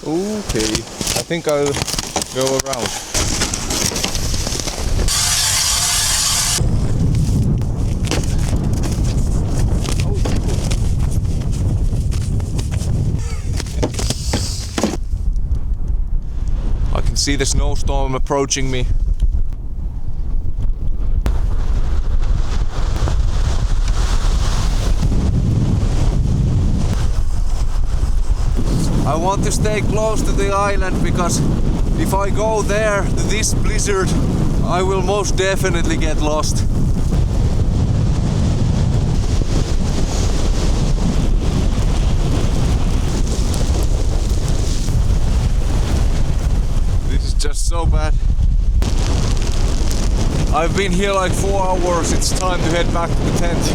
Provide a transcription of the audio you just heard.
Okay, I think I'll go around. I can see the snowstorm approaching me. I want to stay close to the island because if I go there to this blizzard, I will most definitely get lost. This is just so bad. I've been here like 4 hours, it's time to head back to the tent.